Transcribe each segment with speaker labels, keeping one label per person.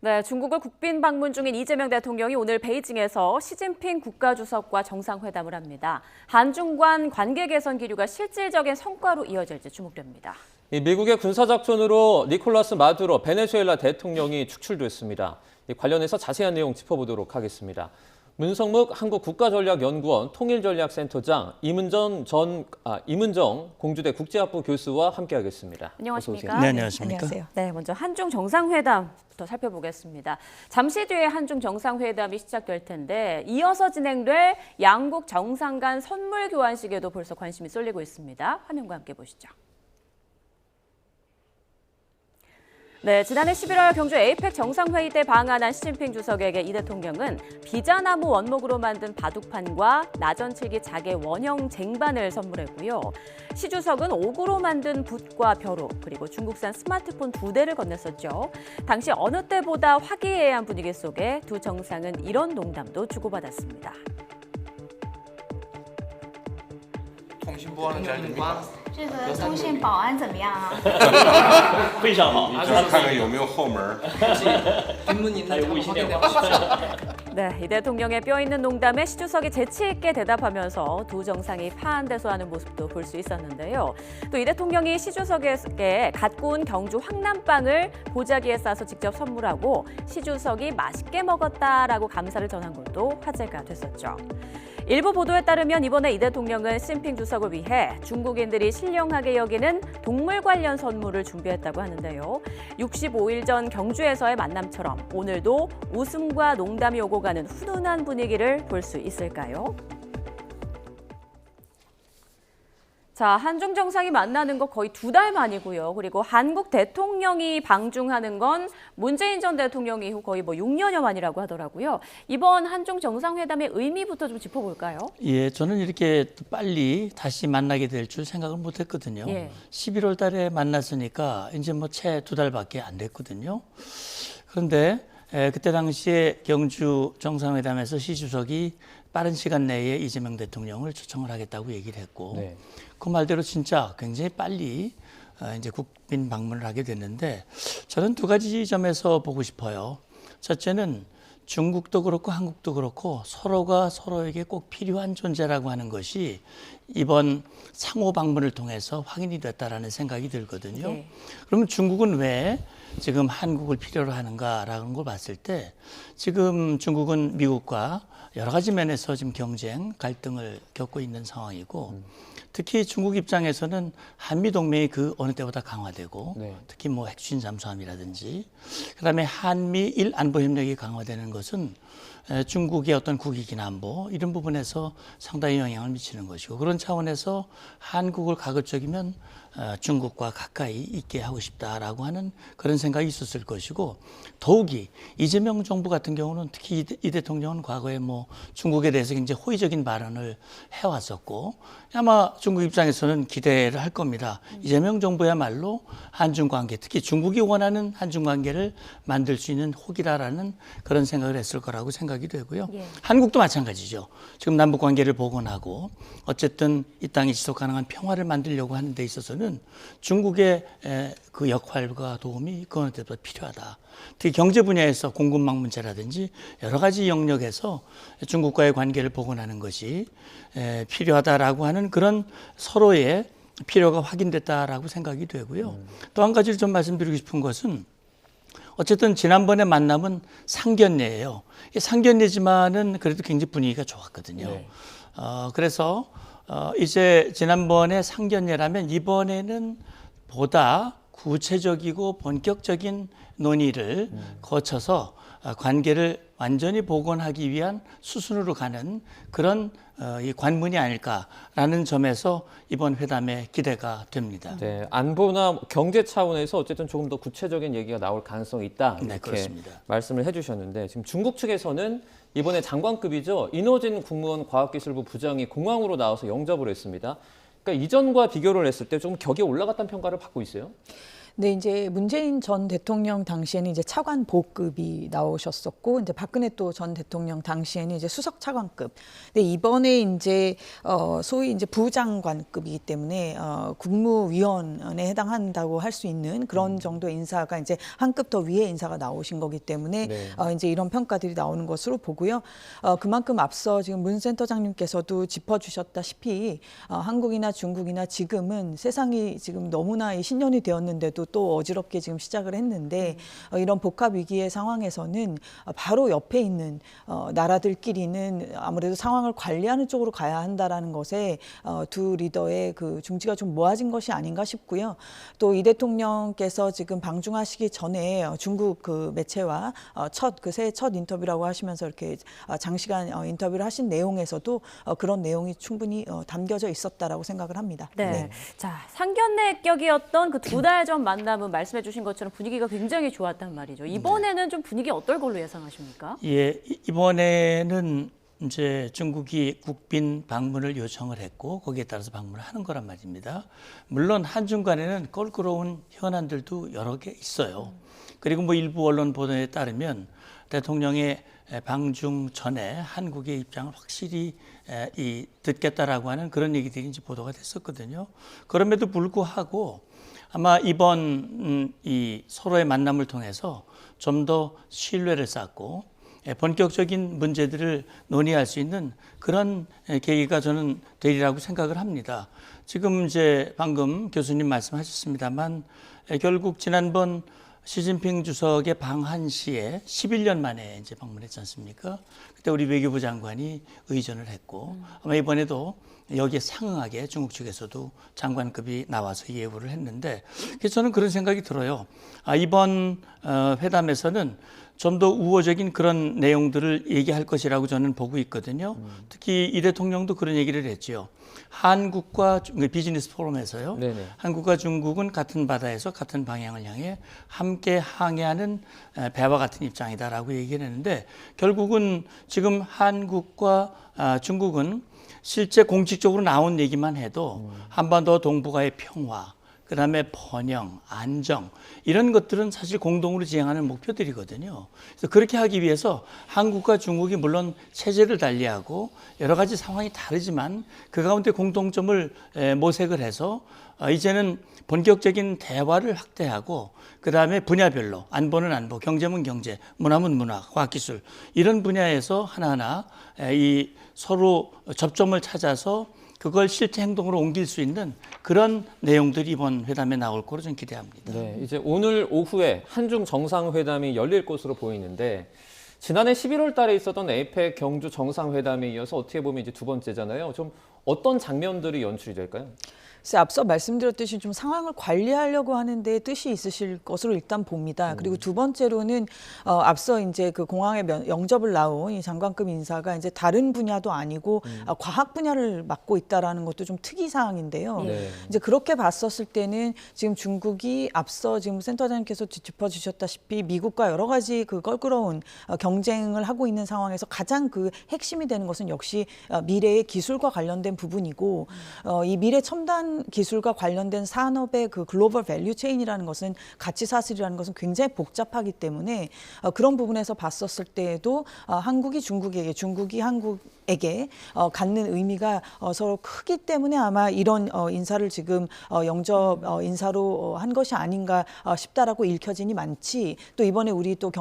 Speaker 1: 네, 중국을 국빈 방문 중인 이재명 대통령이 오늘 베이징에서 시진핑 국가주석과 정상회담을 합니다. 한중 간 관계 개선 기류가 실질적인 성과로 이어질지 주목됩니다.
Speaker 2: 미국의 군사작전으로 니콜라스 마두로 베네수엘라 대통령이 추출됐습니다. 관련해서 자세한 내용 짚어보도록 하겠습니다. 문성묵 한국국가전략연구원 통일전략센터장 임은정 공주대 국제학부 교수와 함께하겠습니다.
Speaker 1: 안녕하십니까?
Speaker 3: 네, 안녕하십니까?
Speaker 1: 안녕하세요. 네, 먼저 한중 정상회담부터 살펴보겠습니다. 잠시 뒤에 한중 정상회담이 시작될 텐데 이어서 진행될 양국 정상 간 선물 교환식에도 벌써 관심이 쏠리고 있습니다. 화면과 함께 보시죠. 네, 지난해 11월 경주 에이펙 정상회의 때 방한한 시진핑 주석에게 이 대통령은 비자나무 원목으로 만든 바둑판과 나전칠기 자개 원형 쟁반을 선물했고요. 시 주석은 옥으로 만든 붓과 벼루, 그리고 중국산 스마트폰 2대를 건넸었죠. 당시 어느 때보다 화기애애한 분위기 속에 두 정상은 이런 농담도 주고받았습니다.
Speaker 4: 通信不安잘 됩니까?
Speaker 5: 这个通信保安怎么样啊？
Speaker 3: 非常好。
Speaker 4: 看看有没有后门。
Speaker 6: 뒷문 있는지 한번 확인해 보십시오.
Speaker 1: 네, 이 대통령의 뼈 있는 농담에 시 주석이 재치 있게 대답하면서 두 정상이 파한대소하는 모습도 볼 수 있었는데요. 또 이 대통령이 시 주석에게 갓 구운 경주 황남빵을 보자기에 싸서 직접 선물하고 시 주석이 맛있게 먹었다라고 감사를 전한 것도 화제가 됐었죠. 일부 보도에 따르면 이번에 이 대통령은 시진핑 주석을 위해 중국인들이 신령하게 여기는 동물 관련 선물을 준비했다고 하는데요. 65일 전 경주에서의 만남처럼 오늘도 웃음과 농담이 오고 가는 훈훈한 분위기를 볼 수 있을까요? 자, 한중 정상이 만나는 거 거의 2달 만이고요. 그리고 한국 대통령이 방중하는 건 문재인 전 대통령 이후 거의 6년여 만이라고 하더라고요. 이번 한중 정상회담의 의미부터 좀 짚어볼까요?
Speaker 3: 예, 저는 이렇게 빨리 다시 만나게 될 줄 생각을 못했거든요.
Speaker 1: 예.
Speaker 3: 11월 달에 만났으니까 이제 채 2달밖에 안 됐거든요. 그런데 그때 당시에 경주 정상회담에서 시 주석이 빠른 시간 내에 이재명 대통령을 초청을 하겠다고 얘기를 했고
Speaker 2: 네.
Speaker 3: 그 말대로 진짜 굉장히 빨리 이제 국빈 방문을 하게 됐는데 저는 2가지 점에서 보고 싶어요. 첫째는 중국도 그렇고 한국도 그렇고 서로가 서로에게 꼭 필요한 존재라고 하는 것이 이번 상호 방문을 통해서 확인이 됐다라는 생각이 들거든요.
Speaker 1: 네.
Speaker 3: 그러면 중국은 왜 지금 한국을 필요로 하는가라는 걸 봤을 때 지금 중국은 미국과 여러 가지 면에서 지금 경쟁, 갈등을 겪고 있는 상황이고 특히 중국 입장에서는 한미동맹이 그 어느 때보다 강화되고
Speaker 2: 네.
Speaker 3: 특히 핵추진 잠수함이라든지 그다음에 한미일 안보협력이 강화되는 것은 중국의 어떤 국익이나 안보 이런 부분에서 상당히 영향을 미치는 것이고 그런 차원에서 한국을 가급적이면 중국과 가까이 있게 하고 싶다라고 하는 그런 생각이 있었을 것이고 더욱이 이재명 정부 같은 경우는 특히 이 대통령은 과거에 중국에 대해서 굉장히 호의적인 발언을 해왔었고 아마 중국 입장에서는 기대를 할 겁니다. 이재명 정부야말로 한중 관계 특히 중국이 원하는 한중 관계를 만들 수 있는 혹이다라는 그런 생각을 했을 거라고 생각이 되고요.
Speaker 1: 예.
Speaker 3: 한국도 마찬가지죠. 지금 남북 관계를 복원하고 어쨌든 이 땅이 지속 가능한 평화를 만들려고 하는 데 있어서는 중국의 그 역할과 도움이 그 어느 때보다 필요하다. 특히 경제 분야에서 공급망 문제라든지 여러 가지 영역에서 중국과의 관계를 복원하는 것이 필요하다라고 하는 그런 서로의 필요가 확인됐다라고 생각이 되고요. 또 한 가지를 좀 말씀드리고 싶은 것은 어쨌든 지난번에 만남은 상견례예요. 상견례지만은 그래도 굉장히 분위기가 좋았거든요.
Speaker 2: 네.
Speaker 3: 그래서 이제 지난번에 상견례라면 이번에는 보다 구체적이고 본격적인 논의를 거쳐서 관계를 완전히 복원하기 위한 수순으로 가는 그런 이 관문이 아닐까라는 점에서 이번 회담에 기대가 됩니다.
Speaker 2: 네, 안보나 경제 차원에서 어쨌든 조금 더 구체적인 얘기가 나올 가능성이 있다.
Speaker 3: 네,
Speaker 2: 이렇게
Speaker 3: 그렇습니다.
Speaker 2: 말씀을 해주셨는데 지금 중국 측에서는 이번에 장관급이죠. 인허진 국무원 과학기술부 부장이 공항으로 나와서 영접을 했습니다. 그러니까 이전과 비교를 했을 때 좀 격이 올라갔다는 평가를 받고 있어요.
Speaker 7: 네, 이제 문재인 전 대통령 당시에는 이제 차관 보급이 나오셨었고, 이제 박근혜 또 전 대통령 당시에는 이제 수석 차관급. 근데 이번에 이제 소위 이제 부장관급이기 때문에 국무위원에 해당한다고 할 수 있는 그런 정도의 인사가 이제 한 급 더 위의 인사가 나오신 거기 때문에
Speaker 2: 네.
Speaker 7: 이제 이런 평가들이 나오는 것으로 보고요. 그만큼 앞서 지금 문 센터장님께서도 짚어주셨다시피 한국이나 중국이나 지금은 세상이 지금 너무나 이 신년이 되었는데도 또 어지럽게 지금 시작을 했는데 이런 복합 위기의 상황에서는 바로 옆에 있는 나라들끼리는 아무래도 상황을 관리하는 쪽으로 가야 한다라는 것에 두 리더의 그 중지가 좀 모아진 것이 아닌가 싶고요. 또 이 대통령께서 지금 방중하시기 전에 중국 그 매체와 새해 첫 인터뷰라고 하시면서 이렇게 장시간 인터뷰를 하신 내용에서도 그런 내용이 충분히 담겨져 있었다라고 생각을 합니다.
Speaker 1: 네. 자, 상견례 격이었던 그 2달 전 만남은 말씀해 주신 것처럼 분위기가 굉장히 좋았단 말이죠. 이번에는 좀 분위기 어떨 걸로 예상하십니까?
Speaker 3: 예, 이번에는 이제 중국이 국빈 방문을 요청을 했고 거기에 따라서 방문을 하는 거란 말입니다. 물론 한중 간에는 껄끄러운 현안들도 여러 개 있어요. 그리고 뭐 일부 언론 보도에 따르면 대통령의 방중 전에 한국의 입장을 확실히 듣겠다라고 하는 그런 얘기들이 이제 보도가 됐었거든요. 그럼에도 불구하고 아마 이번 이 서로의 만남을 통해서 좀 더 신뢰를 쌓고 본격적인 문제들을 논의할 수 있는 그런 계기가 저는 되리라고 생각을 합니다. 지금 이제 방금 교수님 말씀하셨습니다만 결국 지난번 시진핑 주석의 방한 시에 11년 만에 이제 방문했지 않습니까? 그때 우리 외교부 장관이 의전을 했고 아마 이번에도 여기에 상응하게 중국 측에서도 장관급이 나와서 예우를 했는데 그래서 저는 그런 생각이 들어요. 이번 회담에서는 좀 더 우호적인 그런 내용들을 얘기할 것이라고 저는 보고 있거든요. 특히 이 대통령도 그런 얘기를 했죠. 한국과 비즈니스 포럼에서요.
Speaker 2: 네네.
Speaker 3: 한국과 중국은 같은 바다에서 같은 방향을 향해 함께 항해하는 배와 같은 입장이다라고 얘기를 했는데 결국은 지금 한국과 중국은 실제 공식적으로 나온 얘기만 해도 한반도 동북아의 평화, 그다음에 번영, 안정 이런 것들은 사실 공동으로 지향하는 목표들이거든요. 그래서 그렇게 하기 위해서 한국과 중국이 물론 체제를 달리하고 여러 가지 상황이 다르지만 그 가운데 공통점을 모색을 해서 이제는 본격적인 대화를 확대하고 그다음에 분야별로 안보는 안보, 경제는 경제, 문화는 문화, 과학기술 이런 분야에서 하나하나 이 서로 접점을 찾아서 그걸 실제 행동으로 옮길 수 있는 그런 내용들이 이번 회담에 나올 거로 저는 기대합니다.
Speaker 2: 네, 이제 오늘 오후에 한중 정상회담이 열릴 것으로 보이는데 지난해 11월 달에 있었던 에이펙 경주 정상회담에 이어서 어떻게 보면 이제 두 번째잖아요. 좀 어떤 장면들이 연출이 될까요?
Speaker 7: 그래서 앞서 말씀드렸듯이 좀 상황을 관리하려고 하는데 뜻이 있으실 것으로 일단 봅니다. 그리고 두 번째로는 앞서 이제 그 공항에 영접을 나온 이 장관급 인사가 이제 다른 분야도 아니고 과학 분야를 맡고 있다라는 것도 좀 특이 사항인데요.
Speaker 2: 네.
Speaker 7: 이제 그렇게 봤었을 때는 지금 중국이 앞서 지금 센터장님께서 짚어주셨다시피 미국과 여러 가지 그 껄끄러운 경쟁을 하고 있는 상황에서 가장 그 핵심이 되는 것은 역시 미래의 기술과 관련된 부분이고 이 미래 첨단 기술과 관련된 산업의 그 글로벌 밸류 체인이라는 것은 가치 사슬이라는 것은 굉장히 복잡하기 때문에 그런 부분에서 봤었을 때에도 한국이 중국에게, 중국이 한국에게 갖는 의미가 서로 크기 때문에 아마 이런 인사를 지금 영접 인사로 한 것이 아닌가 싶다라고 읽혀지니 많지. 또 이번에 우리 또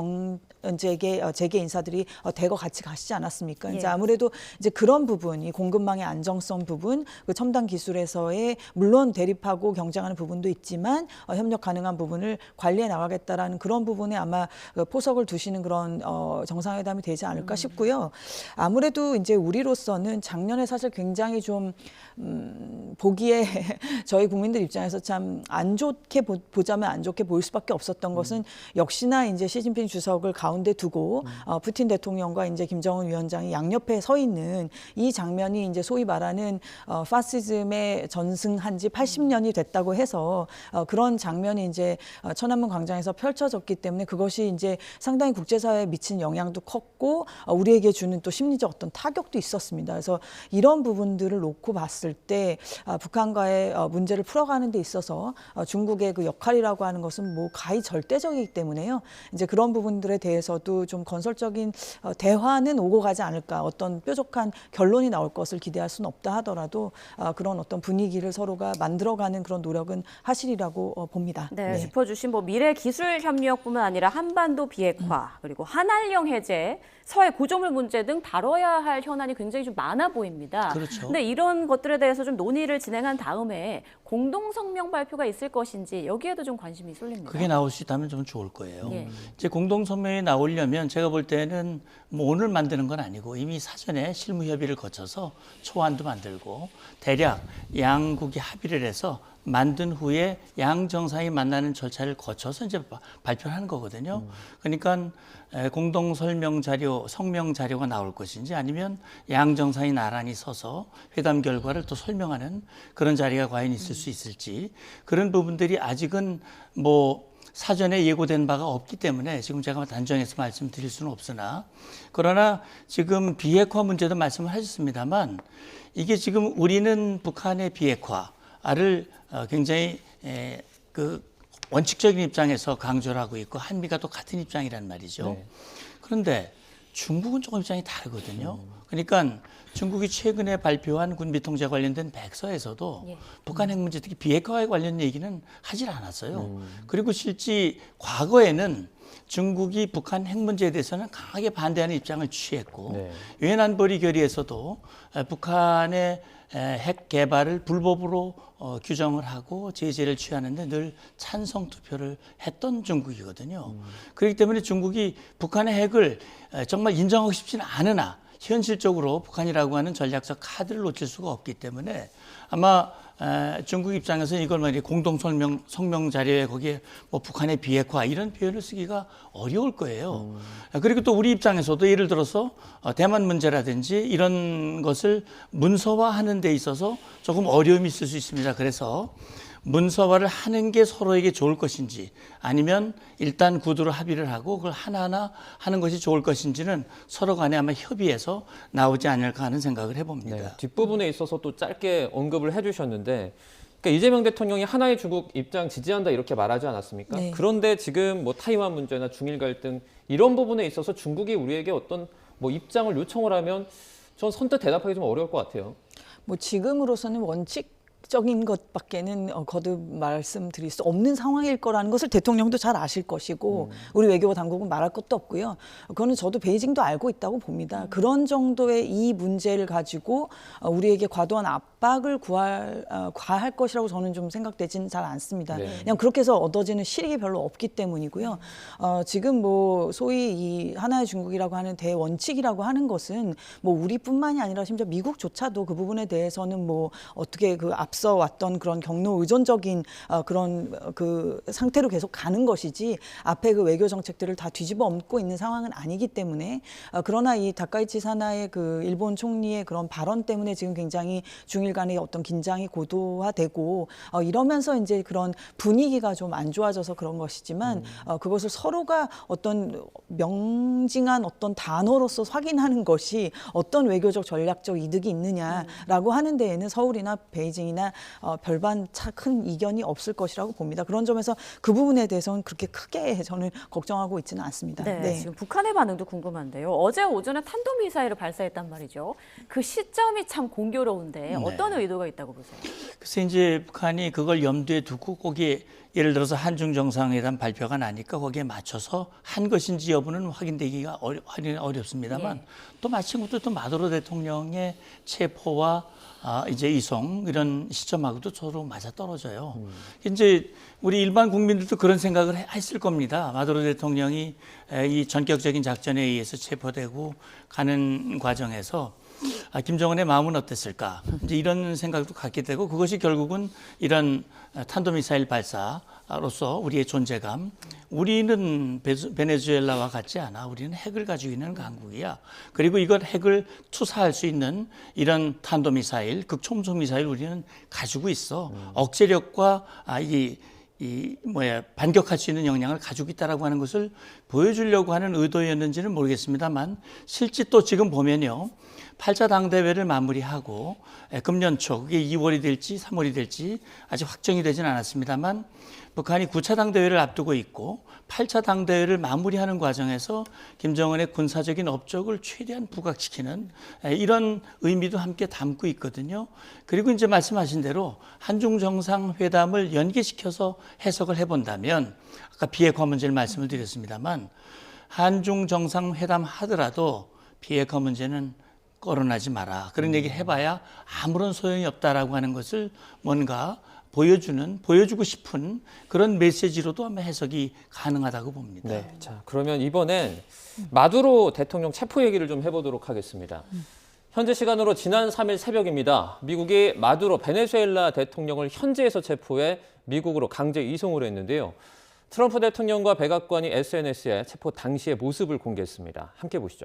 Speaker 7: 재계 인사들이 대거 같이 가시지 않았습니까? 이제 아무래도 이제 그런 부분, 이 공급망의 안정성 부분, 그 첨단 기술에서의 물론 대립하고 경쟁하는 부분도 있지만 협력 가능한 부분을 관리해 나가겠다라는 그런 부분에 아마 포석을 두시는 그런 정상회담이 되지 않을까 싶고요. 아무래도 이제 우리로서는 작년에 사실 굉장히 좀 보기에 저희 국민들 입장에서 참 안 좋게 보자면 안 좋게 보일 수밖에 없었던 것은 역시나 이제 시진핑 주석을 가운데 두고 푸틴 대통령과 이제 김정은 위원장이 양옆에 서 있는 이 장면이 이제 소위 말하는 파시즘에 전승한 지 80년이 됐다고 해서 그런 장면이 이제 천안문 광장에서 펼쳐졌기 때문에 그것이 이제 상당히 국제사회에 미친 영향도 컸고 우리에게 주는 또 심리적 어떤 타격도 있었습니다. 그래서 이런 부분들을 놓고 봤을 때 북한과의 문제를 풀어가는 데 있어서 중국의 그 역할이라고 하는 것은 뭐 가히 절대적이기 때문에요. 이제 그런 부분들에 대해서도 좀 건설적인 대화는 오고 가지 않을까, 어떤 뾰족한 결론이 나올 것을 기대할 수는 없다 하더라도 그런 어떤 분위기를 서로가 만들어가는 그런 노력은 하시리라고 봅니다.
Speaker 1: 네, 짚어주신 뭐 미래 기술 협력뿐만 아니라 한반도 비핵화 그리고 한알령 해제, 서해 구조물 문제 등 다뤄야 할 현안이 굉장히 좀 많아 보입니다.
Speaker 3: 그렇죠.
Speaker 1: 근데 이런 것들에 대해서 좀 논의를 진행한 다음에 공동 성명 발표가 있을 것인지 여기에도 좀 관심이 쏠립니다.
Speaker 3: 그게 나올 수 있다면 좀 좋을 거예요.
Speaker 1: 예.
Speaker 3: 이제 공동 성명이 나오려면 제가 볼 때는 뭐 오늘 만드는 건 아니고 이미 사전에 실무 협의를 거쳐서 초안도 만들고 대략 양국이 합의를 해서 만든 후에 양 정상이 만나는 절차를 거쳐서 이제 발표하는 거거든요. 그러니까 공동 설명 자료, 성명 자료가 나올 것인지 아니면 양 정상이 나란히 서서 회담 결과를 또 설명하는 그런 자리가 과연 있을 수 있을지, 그런 부분들이 아직은 뭐 사전에 예고된 바가 없기 때문에 지금 제가 단정해서 말씀드릴 수는 없으나, 그러나 지금 비핵화 문제도 말씀을 하셨습니다만 이게 지금 우리는 북한의 비핵화를 굉장히 그 원칙적인 입장에서 강조를 하고 있고 한미가 또 같은 입장이란 말이죠.
Speaker 2: 네.
Speaker 3: 그런데 중국은 조금 입장이 다르거든요. 그러니까 중국이 최근에 발표한 군비 통제 관련된 백서에서도 북한 핵 문제, 특히 비핵화에 관련 얘기는 하질 않았어요. 그리고 실제 과거에는 중국이 북한 핵 문제에 대해서는 강하게 반대하는 입장을 취했고
Speaker 2: 네.
Speaker 3: 유엔 안보리 결의에서도 북한의 핵 개발을 불법으로 규정을 하고 제재를 취하는데 늘 찬성 투표를 했던 중국이거든요. 그렇기 때문에 중국이 북한의 핵을 정말 인정하고 싶지는 않으나 현실적으로 북한이라고 하는 전략적 카드를 놓칠 수가 없기 때문에 아마 중국 입장에서는 이걸 만약에 공동 성명 자료에 거기에 뭐 북한의 비핵화 이런 표현을 쓰기가 어려울 거예요. 그리고 또 우리 입장에서도 예를 들어서 대만 문제라든지 이런 것을 문서화하는 데 있어서 조금 어려움이 있을 수 있습니다. 그래서 문서화를 하는 게 서로에게 좋을 것인지 아니면 일단 구두로 합의를 하고 그걸 하나하나 하는 것이 좋을 것인지는 서로 간에 아마 협의해서 나오지 않을까 하는 생각을 해봅니다.
Speaker 2: 네, 뒷부분에 있어서 또 짧게 언급을 해주셨는데, 그러니까 이재명 대통령이 하나의 중국 입장 지지한다 이렇게 말하지 않았습니까?
Speaker 7: 네.
Speaker 2: 그런데 지금 뭐 타이완 문제나 중일 갈등 이런 부분에 있어서 중국이 우리에게 어떤 뭐 입장을 요청을 하면 전 선뜻 대답하기 좀 어려울 것 같아요.
Speaker 7: 뭐 지금으로서는 원칙적인 것밖에는 거듭 말씀드릴 수 없는 상황일 거라는 것을 대통령도 잘 아실 것이고 우리 외교부 당국은 말할 것도 없고요. 그거는 저도 베이징도 알고 있다고 봅니다. 그런 정도의 이 문제를 가지고 우리에게 과도한 압박을 과할 것이라고 저는 좀 생각되지는 잘 않습니다.
Speaker 2: 네.
Speaker 7: 그냥 그렇게 해서 얻어지는 실익이 별로 없기 때문이고요. 지금 뭐 소위 이 하나의 중국이라고 하는 대원칙이라고 하는 것은 뭐 우리뿐만이 아니라 심지어 미국조차도 그 부분에 대해서는 뭐 어떻게 그 앞서 왔던 그런 경로 의존적인 그런 그 상태로 계속 가는 것이지 앞에 그 외교 정책들을 다 뒤집어 엎고 있는 상황은 아니기 때문에 그러나 이 다카이치 사나의 그 일본 총리의 그런 발언 때문에 지금 굉장히 중일 간의 어떤 긴장이 고도화되고 이러면서 이제 그런 분위기가 좀 안 좋아져서 그런 것이지만 그것을 서로가 어떤 명징한 어떤 단어로서 확인하는 것이 어떤 외교적 전략적 이득이 있느냐라고 하는 데에는 서울이나 베이징이나 별반 큰 이견이 없을 것이라고 봅니다. 그런 점에서 그 부분에 대해서는 그렇게 크게 저는 걱정하고 있지는 않습니다.
Speaker 1: 네, 지금 북한의 반응도 궁금한데요. 어제 오전에 탄도미사일을 발사했단 말이죠. 그 시점이 참 공교로운데 어떤 의도가 있다고 보세요?
Speaker 3: 그래서 이제 북한이 그걸 염두에 두고 거기에 예를 들어서 한중 정상회담 발표가 나니까 거기에 맞춰서 한 것인지 여부는 확인되기가 어렵습니다만 또 마침 또 마두로 대통령의 체포와 이제 이송 이런 시점하고도 서로 맞아 떨어져요. 이제 우리 일반 국민들도 그런 생각을 했을 겁니다. 마두로 대통령이 이 전격적인 작전에 의해서 체포되고 가는 과정에서 김정은의 마음은 어땠을까? 이제 이런 생각도 갖게 되고 그것이 결국은 이런 탄도미사일 발사 나라로서 우리의 존재감, 우리는 베네수엘라와 같지 않아. 우리는 핵을 가지고 있는 강국이야. 그리고 이걸 핵을 투사할 수 있는 이런 탄도미사일, 극초음속 미사일 우리는 가지고 있어. 억제력과 반격할 수 있는 역량을 가지고 있다라고 하는 것을 보여주려고 하는 의도였는지는 모르겠습니다만 실제 또 지금 보면요. 8차 당대회를 마무리하고 금년 초, 그게 2월이 될지 3월이 될지 아직 확정이 되진 않았습니다만 북한이 9차 당대회를 앞두고 있고 8차 당대회를 마무리하는 과정에서 김정은의 군사적인 업적을 최대한 부각시키는 이런 의미도 함께 담고 있거든요. 그리고 이제 말씀하신 대로 한중 정상회담을 연계시켜서 해석을 해본다면 아까 비핵화 문제를 말씀을 드렸습니다만 한중 정상회담 하더라도 비핵화 문제는 거론하지 마라. 그런 얘기를 해봐야 아무런 소용이 없다라고 하는 것을 뭔가 보여주고 싶은 그런 메시지로도 아마 해석이 가능하다고 봅니다.
Speaker 2: 네. 자, 그러면 이번엔 마두로 대통령 체포 얘기를 좀 해보도록 하겠습니다. 현재 시간으로 지난 3일 새벽입니다. 미국이 마두로 베네수엘라 대통령을 현지에서 체포해 미국으로 강제 이송을 했는데요. 트럼프 대통령과 백악관이 SNS에 체포 당시의 모습을 공개했습니다. 함께 보시죠.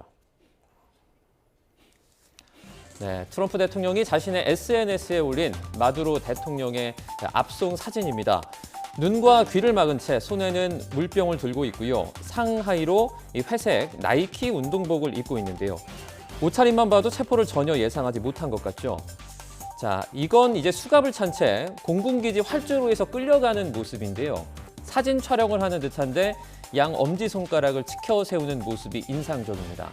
Speaker 2: 네, 트럼프 대통령이 자신의 SNS에 올린 마두로 대통령의 압송 사진입니다. 눈과 귀를 막은 채 손에는 물병을 들고 있고요. 상하의로 이 회색 나이키 운동복을 입고 있는데요. 옷차림만 봐도 체포를 전혀 예상하지 못한 것 같죠. 자, 이건 이제 수갑을 찬 채 공군기지 활주로에서 끌려가는 모습인데요. 사진 촬영을 하는 듯한데 양 엄지손가락을 치켜 세우는 모습이 인상적입니다.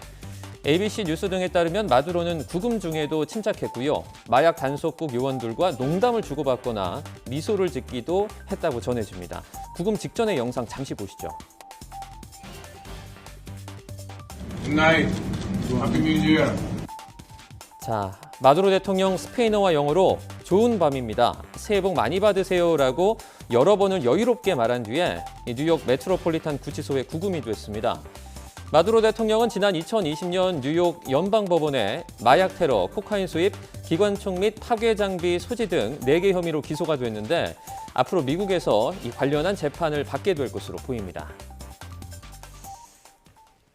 Speaker 2: ABC 뉴스 등에 따르면 마두로는 구금 중에도 침착했고요. 마약 단속국 요원들과 농담을 주고받거나 미소를 짓기도 했다고 전해집니다. 구금 직전의 영상 잠시 보시죠.
Speaker 8: Good night. Happy New Year.
Speaker 2: 자, 마두로 대통령 스페인어와 영어로 좋은 밤입니다. 새해 복 많이 받으세요라고 여러 번을 여유롭게 말한 뒤에 뉴욕 메트로폴리탄 구치소에 구금이 됐습니다. 마두로 대통령은 지난 2020년 뉴욕 연방법원에 마약 테러, 코카인 수입, 기관총 및 파괴 장비 소지 등 4개 혐의로 기소가 됐는데 앞으로 미국에서 이 관련한 재판을 받게 될 것으로 보입니다.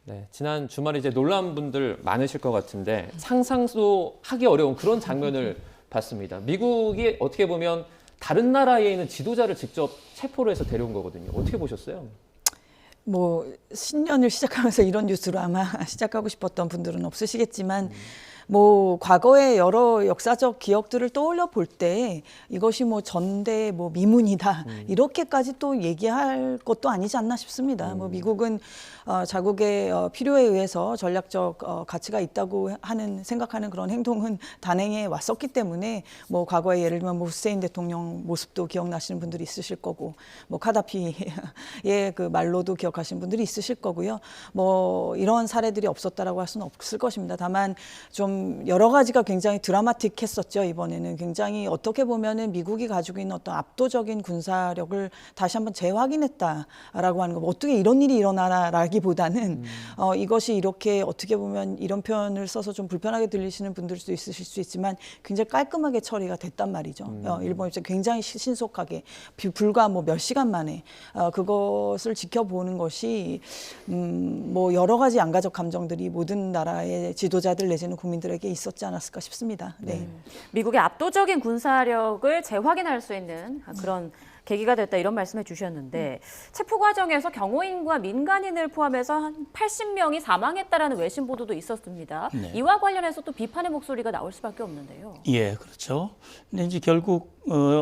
Speaker 2: 네, 지난 주말에 이제 놀란 분들 많으실 것 같은데 상상도 하기 어려운 그런 장면을 봤습니다. 미국이 어떻게 보면 다른 나라에 있는 지도자를 직접 체포를 해서 데려온 거거든요. 어떻게 보셨어요?
Speaker 7: 뭐 신년을 시작하면서 이런 뉴스로 아마 시작하고 싶었던 분들은 없으시겠지만 뭐 과거의 여러 역사적 기억들을 떠올려 볼 때 이것이 뭐 전대 뭐 미문이다 이렇게까지 또 얘기할 것도 아니지 않나 싶습니다. 뭐 미국은 자국의 필요에 의해서 전략적 가치가 있다고 생각하는 그런 행동은 단행해 왔었기 때문에 뭐 과거에 예를 들면 뭐 후세인 대통령 모습도 기억나시는 분들이 있으실 거고 뭐 카다피의 그 말로도 기억하시는 분들이 있으실 거고요. 뭐 이런 사례들이 없었다라고 할 수는 없을 것입니다. 다만 좀 여러 가지가 굉장히 드라마틱했었죠. 이번에는 굉장히 어떻게 보면은 미국이 가지고 있는 어떤 압도적인 군사력을 다시 한번 재확인했다라고 하는 거. 뭐 어떻게 이런 일이 일어나라기보다는 이것이 이렇게 어떻게 보면 이런 표현을 써서 좀 불편하게 들리시는 분들도 있으실 수 있지만 굉장히 깔끔하게 처리가 됐단 말이죠. 일본 입장 굉장히 신속하게 불과 뭐 몇 시간 만에 그것을 지켜보는 것이 뭐 여러 가지 양가적 감정들이 모든 나라의 지도자들 내지는 국민들에게 있었지 않았을까 싶습니다. 네.
Speaker 1: 미국의 압도적인 군사력을 재확인할 수 있는 그런 계기가 됐다 이런 말씀해 주셨는데 체포 과정에서 경호인과 민간인을 포함해서 한 80명이 사망했다라는 외신 보도도 있었습니다.
Speaker 3: 네.
Speaker 1: 이와 관련해서 또 비판의 목소리가 나올 수밖에 없는데요.
Speaker 3: 예, 그렇죠. 근데 이제 결국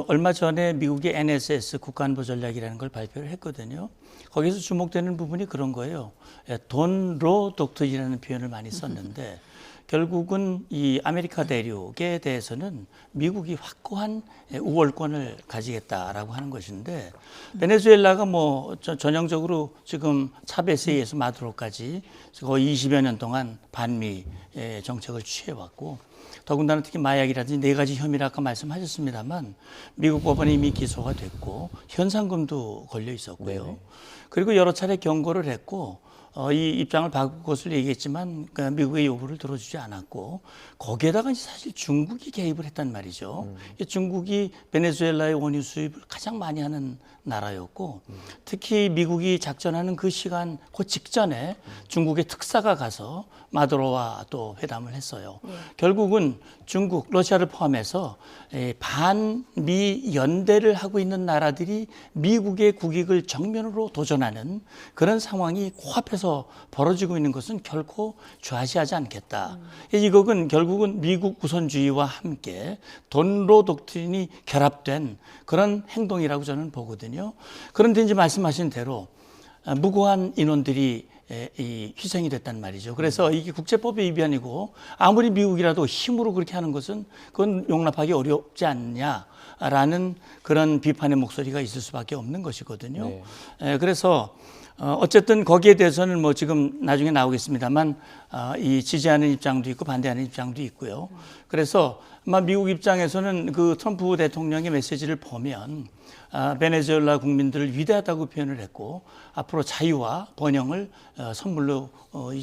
Speaker 3: 얼마 전에 미국의 NSS 국가안보전략이라는 걸 발표를 했거든요. 거기서 주목되는 부분이 그런 거예요. 돈로 독트린이라는 표현을 많이 썼는데 결국은 이 아메리카 대륙에 대해서는 미국이 확고한 우월권을 가지겠다라고 하는 것인데 베네수엘라가 뭐 전형적으로 지금 차베스에 의해서 마두로까지 거의 20여 년 동안 반미 정책을 취해왔고 더군다나 특히 마약이라든지 4가지 혐의를 아까 말씀하셨습니다만 미국 법원에 이미 기소가 됐고 현상금도 걸려 있었고요.
Speaker 2: 네네.
Speaker 3: 그리고 여러 차례 경고를 했고 이 입장을 바꿀 것을 얘기했지만 미국의 요구를 들어주지 않았고 거기에다가 이제 사실 중국이 개입을 했단 말이죠. 중국이 베네수엘라의 원유 수입을 가장 많이 하는 나라였고 특히 미국이 작전하는 그 시간 그 직전에 중국의 특사가 가서 마두로와 또 회담을 했어요. 결국은 중국, 러시아를 포함해서 반미 연대를 하고 있는 나라들이 미국의 국익을 정면으로 도전하는 그런 상황이 코앞에서 벌어지고 있는 것은 결코 좌시하지 않겠다. 이것은 결국은 미국 우선주의와 함께 돈로 독트린이 결합된 그런 행동이라고 저는 보거든요. 그런데 이제 말씀하신 대로 무고한 인원들이 희생이 됐단 말이죠. 그래서 이게 국제법의 위반이고 아무리 미국이라도 힘으로 그렇게 하는 것은 그건 용납하기 어렵지 않냐라는 그런 비판의 목소리가 있을 수밖에 없는 것이거든요. 그래서 어쨌든 거기에 대해서는 뭐 지금 나중에 나오겠습니다만 이 지지하는 입장도 있고 반대하는 입장도 있고요. 그래서 아마 미국 입장에서는 그 트럼프 대통령의 메시지를 보면 베네수엘라 국민들을 위대하다고 표현을 했고 앞으로 자유와 번영을 선물로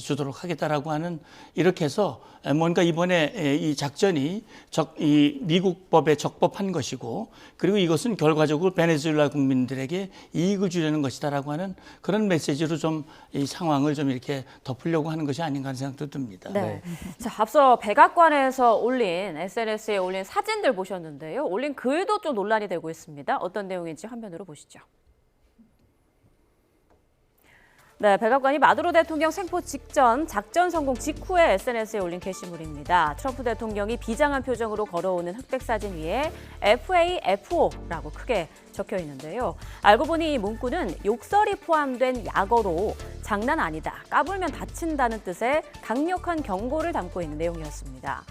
Speaker 3: 주도록 하겠다라고 하는 이렇게 해서 뭔가 이번에 이 작전이 이 미국 법에 적법한 것이고 그리고 이것은 결과적으로 베네수엘라 국민들에게 이익을 주려는 것이다라고 하는 그런 메시지로 좀 이 상황을 좀 이렇게 덮으려고 하는 것이 아닌가 하는 생각도 듭니다.
Speaker 1: 네. 자, 앞서 백악관에서 올린 SNS에 올린 사진들 보셨는데요. 올린 글도 좀 논란이 되고 있습니다. 어떤 내용인지 화면으로 보시죠. 네, 백악관이 마두로 대통령 생포 직전 작전 성공 직후에 SNS에 올린 게시물입니다. 트럼프 대통령이 비장한 표정으로 걸어오는 흑백 사진 위에 FAFO라고 크게 적혀 있는데요. 알고 보니 이 문구는 욕설이 포함된 약어로 장난 아니다, 까불면 다친다는 뜻의 강력한 경고를 담고 있는 내용이었습니다.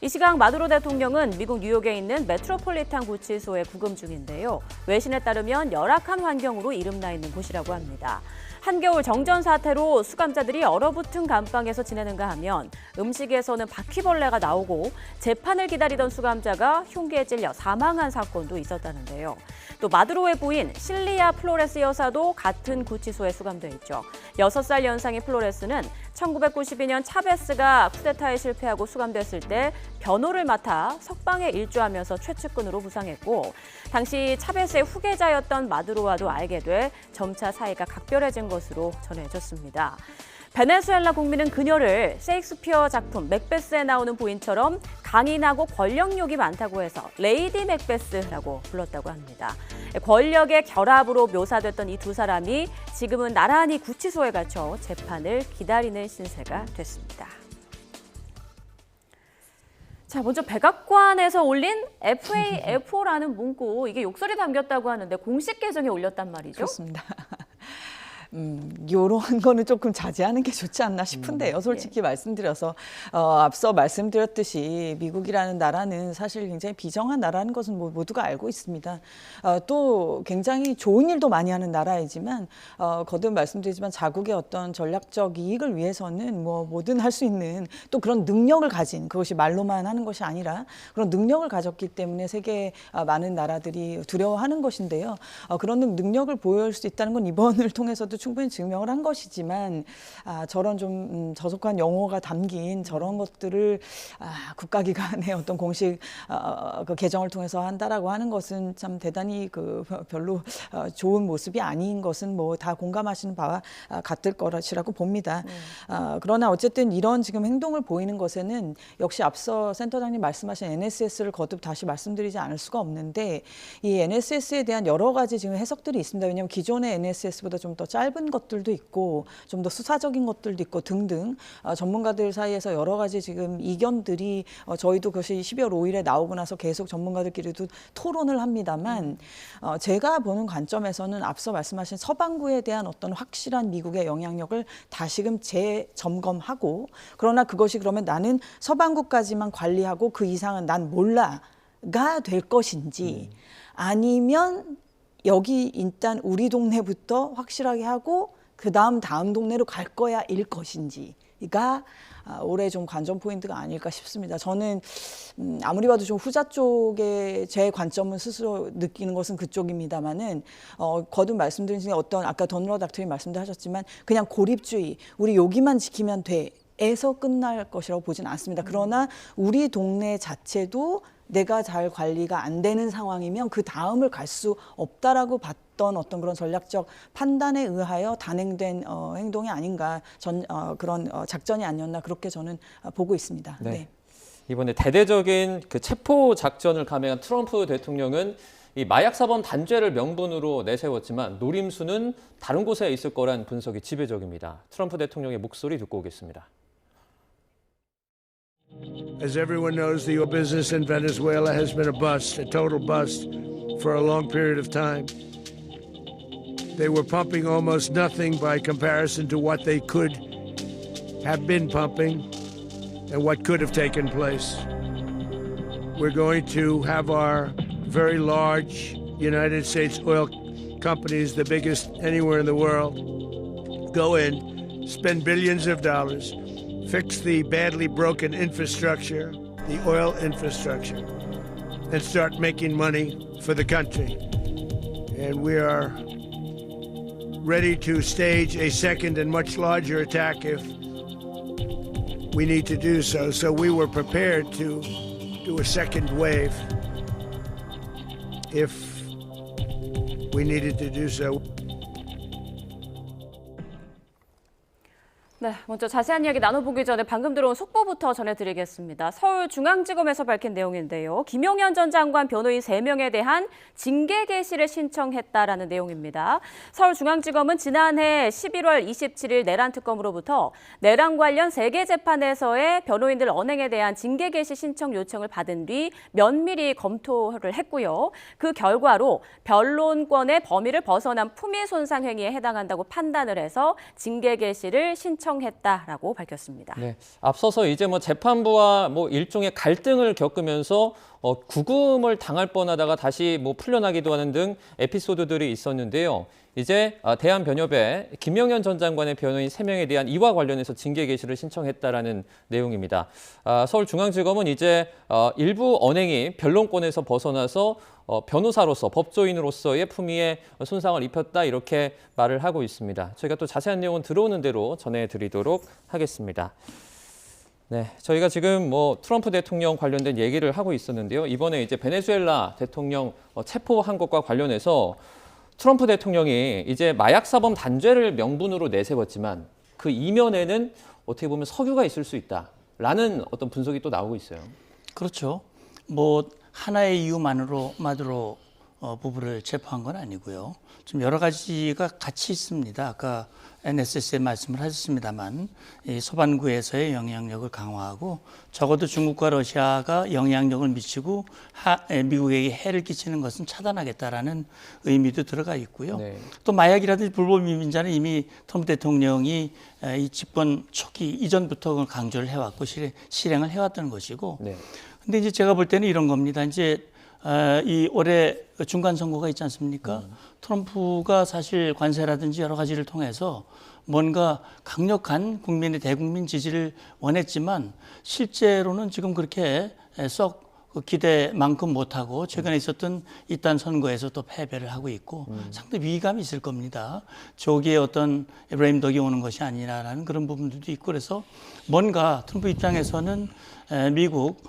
Speaker 1: 이 시각 마두로 대통령은 미국 뉴욕에 있는 메트로폴리탄 구치소에 구금 중인데요. 외신에 따르면 열악한 환경으로 이름나 있는 곳이라고 합니다. 한겨울 정전 사태로 수감자들이 얼어붙은 감방에서 지내는가 하면 음식에서는 바퀴벌레가 나오고 재판을 기다리던 수감자가 흉기에 찔려 사망한 사건도 있었다는데요. 또 마두로의 부인 실리아 플로레스 여사도 같은 구치소에 수감돼 있죠. 6살 연상의 플로레스는 1992년 차베스가 쿠데타에 실패하고 수감됐을 때 변호를 맡아 석방에 일조하면서 최측근으로 부상했고 당시 차베스의 후계자였던 마두로와도 알게 돼 점차 사이가 각별해진 것으로 전해졌습니다. 베네수엘라 국민은 그녀를 셰익스피어 작품 맥베스에 나오는 부인처럼 강인하고 권력욕이 많다고 해서 레이디 맥베스라고 불렀다고 합니다. 권력의 결합으로 묘사됐던 이 두 사람이 지금은 나란히 구치소에 갇혀 재판을 기다리는 신세가 됐습니다. 자, 먼저 백악관에서 올린 FAFO라는 문구, 이게 욕설이 담겼다고 하는데 공식 계정에 올렸단 말이죠?
Speaker 7: 그렇습니다. 요런 거는 조금 자제하는 게 좋지 않나 싶은데요. 솔직히 말씀드려서 앞서 말씀드렸듯이 미국이라는 나라는 사실 굉장히 비정한 나라는 것은 모두가 알고 있습니다. 또 굉장히 좋은 일도 많이 하는 나라이지만 거듭 말씀드리지만 자국의 어떤 전략적 이익을 위해서는 뭐든 할 수 있는 또 그런 능력을 가진, 그것이 말로만 하는 것이 아니라 그런 능력을 가졌기 때문에 세계 많은 나라들이 두려워하는 것인데요. 그런 능력을 보여줄 수 있다는 건 이번을 통해서도 충분히 증명을 한 것이지만 저런 좀 저속한 용어가 담긴 저런 것들을 국가기관의 어떤 공식 그 계정을 통해서 한다라고 하는 것은 참 대단히 별로 좋은 모습이 아닌 것은 뭐 다 공감하시는 바와 같을 것이라고 봅니다. 그러나 어쨌든 이런 지금 행동을 보이는 것에는 역시 앞서 센터장님 말씀하신 NSS를 거듭 다시 말씀드리지 않을 수가 없는데 이 NSS에 대한 여러 가지 지금 해석들이 있습니다. 왜냐하면 기존의 NSS보다 좀 더 짧은 것들도 있고 좀 더 수사적인 것들도 있고 등등 전문가들 사이에서 여러 가지 지금 이견들이 저희도 그것이 12월 5일에 나오고 나서 계속 전문가들끼리도 토론을 합니다만 제가 보는 관점에서는 앞서 말씀하신 서방구에 대한 어떤 확실한 미국의 영향력을 다시금 재점검하고 그러나 그것이 그러면 나는 서방구까지만 관리하고 그 이상은 난 몰라가 될 것인지 아니면 여기 일단 우리 동네부터 확실하게 하고 그다음 다음 동네로 갈 거야일 것인지가 올해 좀 관전 포인트가 아닐까 싶습니다. 저는 아무리 봐도 좀 후자 쪽에 제 관점은 스스로 느끼는 것은 그쪽입니다만은 거듭 말씀드린 중에 어떤 아까 더널드 닥터님 말씀도 하셨지만 그냥 고립주의, 우리 여기만 지키면 돼에서 끝날 것이라고 보진 않습니다. 그러나 우리 동네 자체도 내가 잘 관리가 안 되는 상황이면 그 다음을 갈 수 없다라고 봤던 어떤 그런 전략적 판단에 의하여 단행된 행동이 아닌가, 그런 작전이 아니었나 그렇게 저는 보고 있습니다.
Speaker 2: 네.
Speaker 7: 네.
Speaker 2: 이번에 대대적인 그 체포 작전을 감행한 트럼프 대통령은 이 마약 사범 단죄를 명분으로 내세웠지만 노림수는 다른 곳에 있을 거란 분석이 지배적입니다. 트럼프 대통령의 목소리 듣고 오겠습니다.
Speaker 9: As everyone knows, the oil business in Venezuela has been a bust, a total bust, for a long period of time. They were pumping almost nothing by comparison to what they could have been pumping and what could have taken place. We're going to have our very large United States oil companies, the biggest anywhere in the world, go in, spend billions of dollars, fix the badly broken infrastructure, the oil infrastructure, and start making money for the country. And we are ready to stage a second and much larger attack if we need to do so. So we were prepared to do a second wave if we needed to do so.
Speaker 1: 네, 먼저 자세한 이야기 나눠보기 전에 방금 들어온 속보부터 전해드리겠습니다. 서울중앙지검에서 밝힌 내용인데요. 김용현 전 장관 변호인 3명에 대한 징계 개시를 신청했다라는 내용입니다. 서울중앙지검은 지난해 11월 27일 내란 특검으로부터 내란 관련 3개 재판에서의 변호인들 언행에 대한 징계 개시 신청 요청을 받은 뒤 면밀히 검토를 했고요. 그 결과로 변론권의 범위를 벗어난 품위 손상 행위에 해당한다고 판단을 해서 징계 개시를 신청했다라고 밝혔습니다.
Speaker 2: 네, 앞서서 이제 뭐 재판부와 뭐 일종의 갈등을 겪으면서 구금을 당할 뻔하다가 다시 뭐 풀려나기도 하는 등 에피소드들이 있었는데요. 이제 대한변협에 김용현 전 장관의 변호인 3명에 대한 이와 관련해서 징계 개시를 신청했다라는 내용입니다. 서울중앙지검은 이제 일부 언행이 변론권에서 벗어나서 변호사로서 법조인으로서의 품위에 손상을 입혔다 이렇게 말을 하고 있습니다. 저희가 또 자세한 내용은 들어오는 대로 전해드리도록 하겠습니다. 네, 저희가 지금 뭐 트럼프 대통령 관련된 얘기를 하고 있었는데요. 이번에 이제 베네수엘라 대통령 체포한 것과 관련해서 트럼프 대통령이 이제 마약 사범 단죄를 명분으로 내세웠지만 그 이면에는 어떻게 보면 석유가 있을 수 있다라는 어떤 분석이 또 나오고 있어요.
Speaker 3: 그렇죠. 뭐 하나의 이유만으로 부부를 체포한 건 아니고요. 좀 여러 가지가 같이 있습니다. 아까 NSS에 말씀을 하셨습니다만 이 서반구에서의 영향력을 강화하고 적어도 중국과 러시아가 영향력을 미치고 미국에게 해를 끼치는 것은 차단하겠다라는 의미도 들어가 있고요.
Speaker 2: 네.
Speaker 3: 또 마약이라든지 불법 이민자는 이미 트럼프 대통령이 이 집권 초기 이전부터 그걸 강조를 해왔고 실행을 해왔던 것이고.
Speaker 2: 네.
Speaker 3: 근데 이제 제가 볼 때는 이런 겁니다. 이제 이 올해 중간 선거가 있지 않습니까? 트럼프가 사실 관세라든지 여러 가지를 통해서 뭔가 강력한 국민의 대국민 지지를 원했지만 실제로는 지금 그렇게 썩 기대만큼 못하고 최근에 있었던 이딴 선거에서 또 패배를 하고 있고 상당히 위기감이 있을 겁니다. 조기에 어떤 레임덕이 오는 것이 아니라는 그런 부분들도 있고 그래서 뭔가 트럼프 입장에서는 미국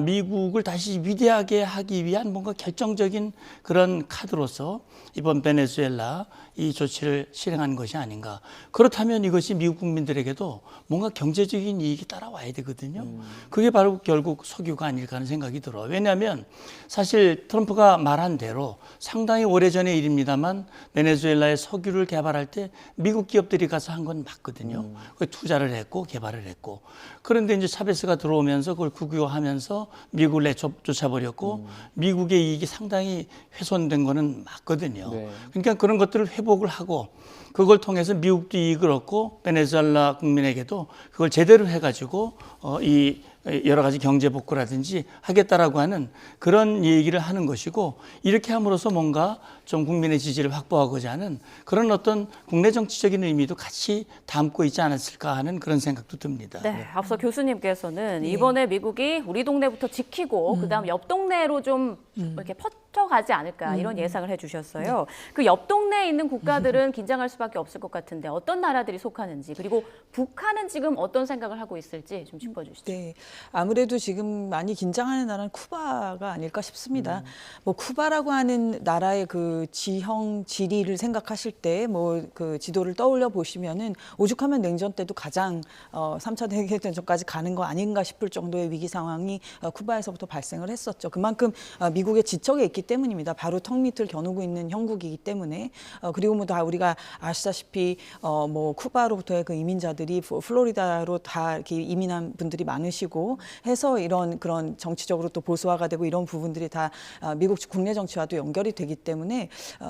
Speaker 3: 미국을 다시 위대하게 하기 위한 뭔가 결정적인 그런 카드로서 이번 베네수엘라 이 조치를 실행한 것이 아닌가. 그렇다면 이것이 미국 국민들에게도 뭔가 경제적인 이익이 따라와야 되거든요. 그게 바로 결국 석유가 아닐까 하는 생각이 들어요. 왜냐하면 사실 트럼프가 말한 대로 상당히 오래전의 일입니다만 베네수엘라의 석유를 개발할 때 미국 기업들이 가서 한 건 맞거든요. 투자를 했고 개발을 했고. 그런데 이제 차베스가 들어오면서 그걸 국유화하면서 미국을 내쫓아버렸고 미국의 이익이 상당히 훼손된 거는 맞거든요.
Speaker 2: 네.
Speaker 3: 그러니까 그런 것들을 회복을 하고 그걸 통해서 미국도 이익을 얻고 베네수엘라 국민에게도 그걸 제대로 해가지고 이 여러 가지 경제 복구라든지 하겠다라고 하는 그런 얘기를 하는 것이고, 이렇게 함으로써 뭔가 좀 국민의 지지를 확보하고자 하는 그런 어떤 국내 정치적인 의미도 같이 담고 있지 않았을까 하는 그런 생각도 듭니다.
Speaker 1: 네, 앞서 교수님께서는 이번에 미국이 우리 동네부터 지키고 그다음 옆 동네로 좀 이렇게 퍼져가지 않을까 이런 예상을 해주셨어요. 그 옆 동네에 있는 국가들은 긴장할 수밖에 없을 것 같은데 어떤 나라들이 속하는지, 그리고 북한은 지금 어떤 생각을 하고 있을지 좀 짚어주시죠.
Speaker 7: 네, 아무래도 지금 많이 긴장하는 나라는 쿠바가 아닐까 싶습니다. 뭐 쿠바라고 하는 나라의 그 지형 지리를 생각하실 때 뭐 그 지도를 떠올려 보시면은 오죽하면 냉전 때도 가장 3차 세계대전까지 가는 거 아닌가 싶을 정도의 위기 상황이 쿠바에서부터 발생을 했었죠. 그만큼 미국의 지척에 있기 때문입니다. 바로 턱 밑을 겨누고 있는 형국이기 때문에. 그리고 뭐 다 우리가 아시다시피 뭐 쿠바로부터의 그 이민자들이 플로리다로 다 이렇게 이민한 분들이 많으시고 해서 이런 그런 정치적으로 또 보수화가 되고 이런 부분들이 다 미국 국내 정치와도 연결이 되기 때문에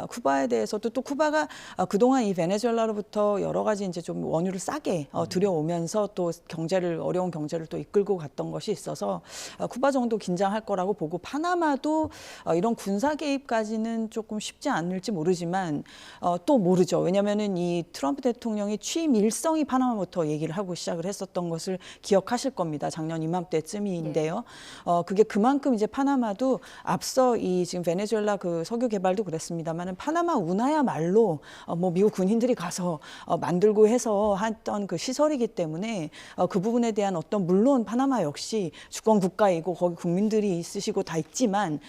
Speaker 7: 쿠바에 대해서도, 또 쿠바가 그동안 이 베네수엘라로부터 여러 가지 이제 좀 원유를 싸게 들여오면서 또 어려운 경제를 또 이끌고 갔던 것이 있어서 쿠바 정도 긴장할 거라고 보고, 파나마도 이런 군사 개입까지는 조금 쉽지 않을지 모르지만 또 모르죠. 왜냐하면은 이 트럼프 대통령이 취임 일성이 파나마부터 얘기를 하고 시작을 했었던 것을 기억하실 겁니다. 작년 이맘때쯤인데요. 그게 그만큼 이제 파나마도 앞서 이 지금 베네수엘라 그 석유 개발도 그랬습니다만은 파나마 운하야말로 뭐 미국 군인들이 가서 만들고 해서 했던 그 시설이기 때문에 그 부분에 대한 어떤, 물론 파나마 역시 주권 국가이고 거기 국민들이 있으시고 다 있지만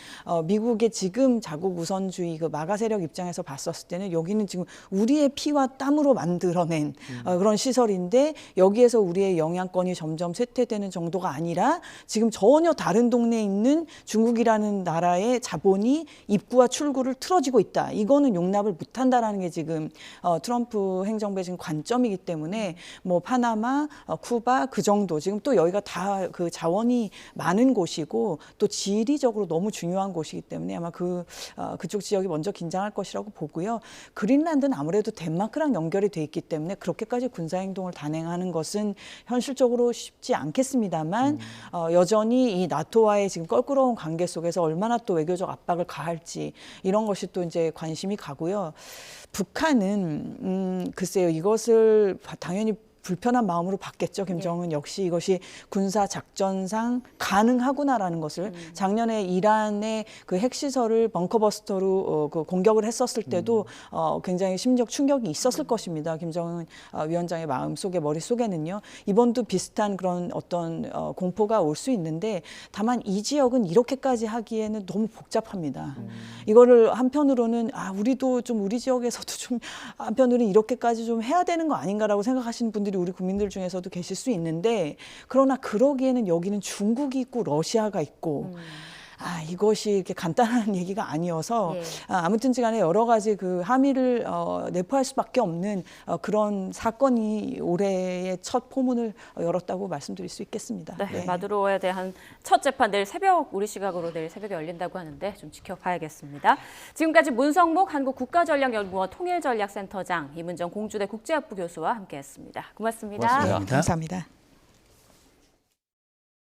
Speaker 7: 미국의 지금 자국 우선주의 그 마가 세력 입장에서 봤었을 때는 여기는 지금 우리의 피와 땀으로 만들어낸 그런 시설인데, 여기에서 우리의 영향권이 점점 쇠퇴되는 정도가 아니라 지금 전혀 다른 동네에 있는 중국이라는 나라의 자본이 입구와 출구를 틀어지고 있다. 이거는 용납을 못한다라는 게 지금 트럼프 행정부의 지금 관점이기 때문에 뭐 파나마, 쿠바 그 정도, 지금 또 여기가 다 그 자원이 많은 곳이고 또 지리적으로 너무 중요한 곳이기 때문에 아마 그쪽 지역이 먼저 긴장할 것이라고 보고요. 그린란드는 아무래도 덴마크랑 연결이 돼 있기 때문에 그렇게까지 군사행동을 단행하는 것은 현실적으로 쉽지 않겠습니다만 여전히 이 나토와의 지금 껄끄러운 관계 속에서 얼마나 또 외교적 압박을 가할지, 이런 것이 또 이제 관심이 가고요. 북한은 글쎄요, 이것을 당연히 불편한 마음으로 봤겠죠. 김정은 역시 이것이 군사 작전상 가능하구나라는 것을, 작년에 이란의 그 핵시설을 벙커버스터로 그 공격을 했었을 때도 굉장히 심적 충격이 있었을 것입니다. 김정은 위원장의 마음속에, 머릿속에는요. 이번도 비슷한 그런 어떤 공포가 올 수 있는데, 다만 이 지역은 이렇게까지 하기에는 너무 복잡합니다. 이거를 한편으로는 우리도 좀 우리 지역에서도 좀 한편으로는 이렇게까지 좀 해야 되는 거 아닌가라고 생각하시는 분들이 우리 국민들 중에서도 계실 수 있는데, 그러나 그러기에는 여기는 중국이 있고 러시아가 있고 이것이 이렇게 간단한 얘기가 아니어서 아무튼지간에 여러 가지 그 함의를 내포할 수밖에 없는 그런 사건이 올해의 첫 포문을 열었다고 말씀드릴 수 있겠습니다.
Speaker 1: 네, 마두로에 대한 첫 재판 내일 새벽, 우리 시각으로 내일 새벽에 열린다고 하는데 좀 지켜봐야겠습니다. 지금까지 문성목 한국국가전략연구원 통일전략센터장, 이문정 공주대 국제학부 교수와 함께했습니다. 고맙습니다.
Speaker 3: 고맙습니다.
Speaker 7: 감사합니다.